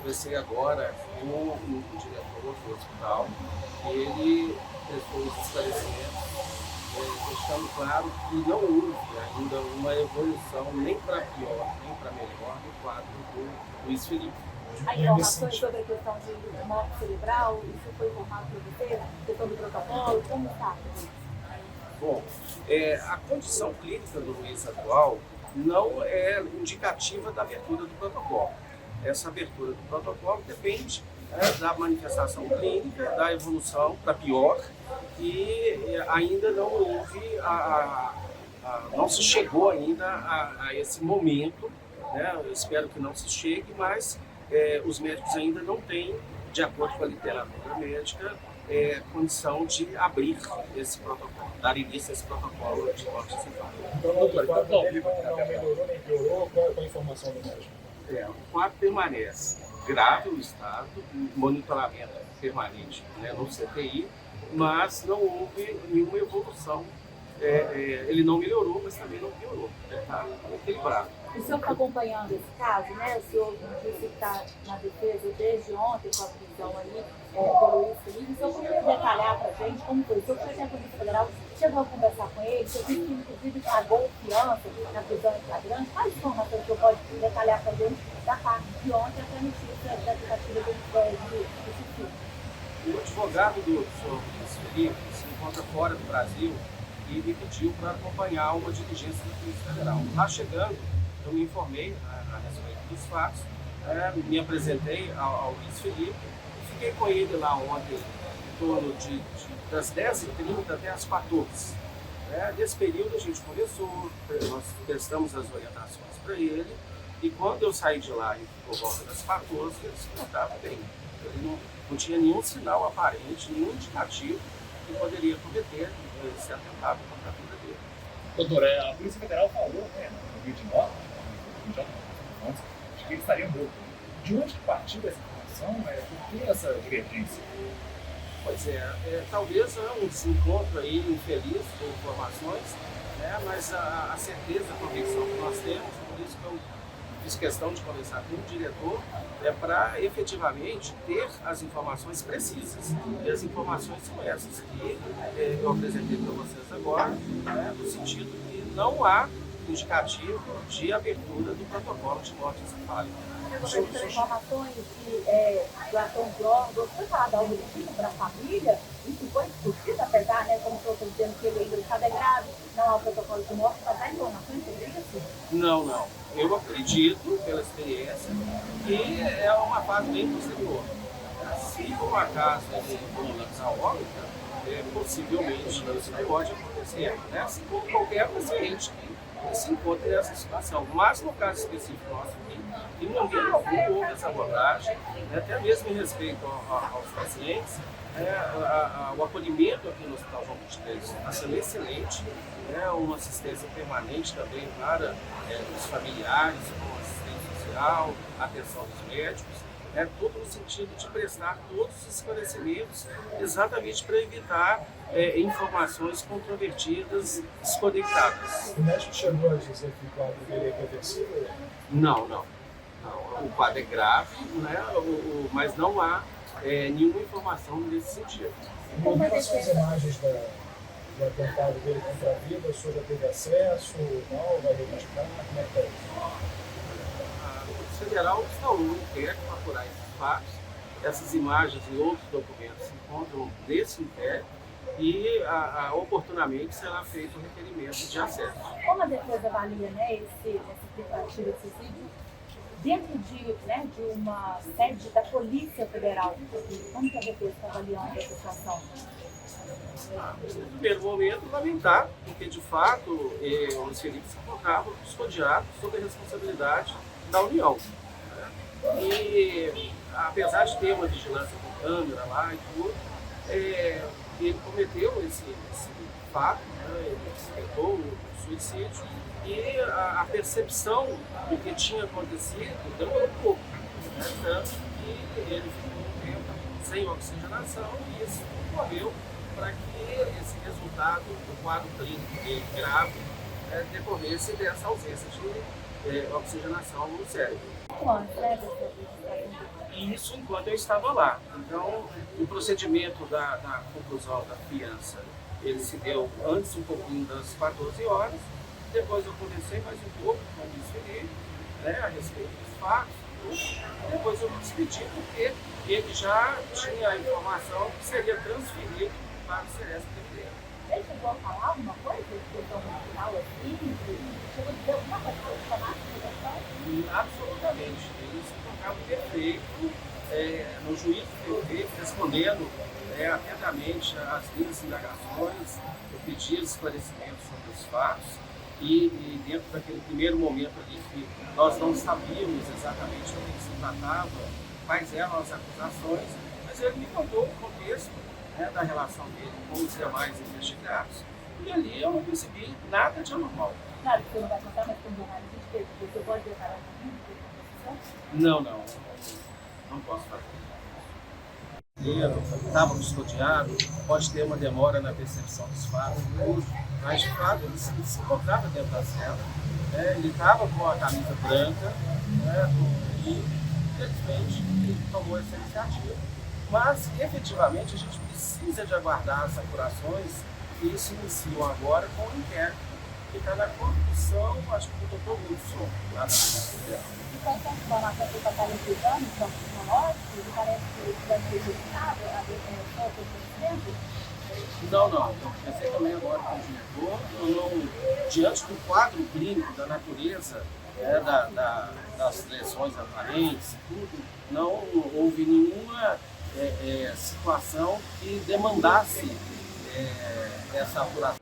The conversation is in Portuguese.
conversei agora com o diretor do hospital, e ele prestou os esclarecimentos, deixando claro que não houve ainda uma evolução nem para pior, nem para melhor no quadro do Luiz Felipe. A informações sobre a questão de morte cerebral, isso foi informado para você? Questão do protocolo, como está? Bom, a condição clínica do Luiz atual não é indicativa da abertura do protocolo. Essa abertura do protocolo depende da manifestação clínica, da evolução para pior, e ainda não houve, não se chegou ainda a esse momento, né? Eu espero que não se chegue, mas os médicos ainda não têm, de acordo com a literatura médica, condição de abrir esse protocolo, dar início a esse protocolo de morte encefálica. Então, o quadro dele não melhorou nem piorou? Qual é a informação do médico? O quadro permanece grave o estado, monitoramento permanente, né, no CTI, mas não houve nenhuma evolução. Ele não melhorou, mas também não piorou. Está equilibrado. O senhor está acompanhando esse caso, né? O senhor disse que está na defesa desde ontem com a prisão aí do Luiz Felipe. O senhor poderia detalhar para a gente como foi? O senhor foi até a Polícia Federal, chegou a conversar com ele, o senhor disse que inclusive pagou fiança na prisão em flagrante. Quais informações que o senhor pode detalhar para a gente da parte de ontem até a notícia da tentativa do suicídio? O advogado do senhor Luiz Felipe se encontra fora do Brasil e me pediu para acompanhar uma diligência da Polícia Federal. Lá chegando, eu me informei a respeito dos fatos, me apresentei ao Luiz Felipe e fiquei com ele lá ontem em torno das 10h30 até as 14h. Nesse período a gente conversou, nós prestamos as orientações para ele, e quando eu saí de lá por volta das 14h, ele se encontrava bem. Ele não tinha nenhum sinal aparente, nenhum indicativo que poderia cometer esse atentado contra a vida dele. Doutor, a Polícia Federal falou, né, no vídeo de nota, de que ele estaria morto. De onde partiu essa informação? Por que essa divergência? Pois talvez um desencontro aí infeliz de informações, né, mas a certeza, a convicção que nós temos, por isso que eu fiz questão de conversar com o diretor, para efetivamente ter as informações precisas. E as informações são essas que eu apresentei para vocês agora, no sentido que não há indicativo de abertura do protocolo de morte encefálica. Essas informações de doação de órgãos, foi falado algo do tipo para a família? Isso foi discutido, apesar, como o senhor está dizendo que ele ainda está grave, não há o protocolo de morte, mas há informações sobre isso? Não. Eu acredito, pela experiência, que é uma fase bem posterior. Se por um acaso ele colapsar a órbita, possivelmente isso pode acontecer, né? Assim como qualquer paciente que se encontra nessa situação. Mas no caso específico nosso aqui, em momento algum houve essa abordagem, até mesmo em respeito aos pacientes. O acolhimento aqui no Hospital João 23 está sendo excelente, uma assistência permanente também para os familiares, com assistência social, atenção dos médicos, tudo no sentido de prestar todos os esclarecimentos exatamente para evitar informações controvertidas, desconectadas. O médico chegou a dizer que o quadro dele é reversível? Não. O quadro é grave, mas não há nenhuma informação nesse sentido. Com relação às imagens do atentado dele contra a vida, o senhor já teve acesso? Não? Vai reivindicar? Como é que é isso? A Polícia Federal instaurou um inquérito para apurar esses fatos. Essas imagens e outros documentos se encontram nesse inquérito e oportunamente será feito um requerimento de acesso. Como a defesa avalia essa tentativa de suicídio dentro de uma sede da Polícia Federal? Como que a defesa está avaliando essa situação? No primeiro momento, lamentar, porque de fato o Luiz Felipe se encontrava custodiado sob a responsabilidade da União. E apesar de ter uma vigilância com câmera lá e tudo, ele cometeu esse fato, ele tentou o suicídio, e a percepção do que tinha acontecido demorou um pouco, tanto que ele ficou um tempo sem oxigenação e isso ocorreu para que esse resultado do quadro clínico dele grave decorresse dessa ausência de oxigenação no cérebro. Antes, E isso enquanto eu estava lá. Então, o procedimento da conclusão da fiança, ele se deu antes um pouquinho das 14 horas, depois eu conversei mais um pouco com o Luiz Felipe, né, a respeito dos fatos, depois eu me despedi porque ele já tinha a informação que seria transferido para o CSPB. Ele chegou a falar alguma coisa? Chegou no final assim? Chegou a dizer alguma coisa para chamar a atenção? Absolutamente. Ele se colocava perfeito, no juízo perfeito, respondendo atentamente às minhas indagações, eu pedi esclarecimentos sobre os fatos. E dentro daquele primeiro momento ali que nós não sabíamos exatamente do que se tratava, quais eram as acusações, mas ele me contou o contexto da relação dele com os demais investigados, e ali eu não percebi nada de anormal. Claro que você não vai contar, mas como jornalista, você pode declarar também? Não posso fazer. Estava custodiado, pode ter uma demora na percepção dos fatos, mas de fato ele se encontrava dentro da cela, ele estava com a camisa branca, e infelizmente ele tomou essa iniciativa. Mas efetivamente a gente precisa de aguardar as apurações que se iniciam agora com o inquérito que está na condução, acho que do Dr. Wilson, lá na Federal. Então, essa informação que está pesquisando, são tecnológicos, e parece que vai ser registrado a definição do procedimento? Não. Eu pensei também agora com o diretor, diante do quadro clínico, da natureza, das lesões aparentes, tudo, não houve nenhuma situação que demandasse essa apuração.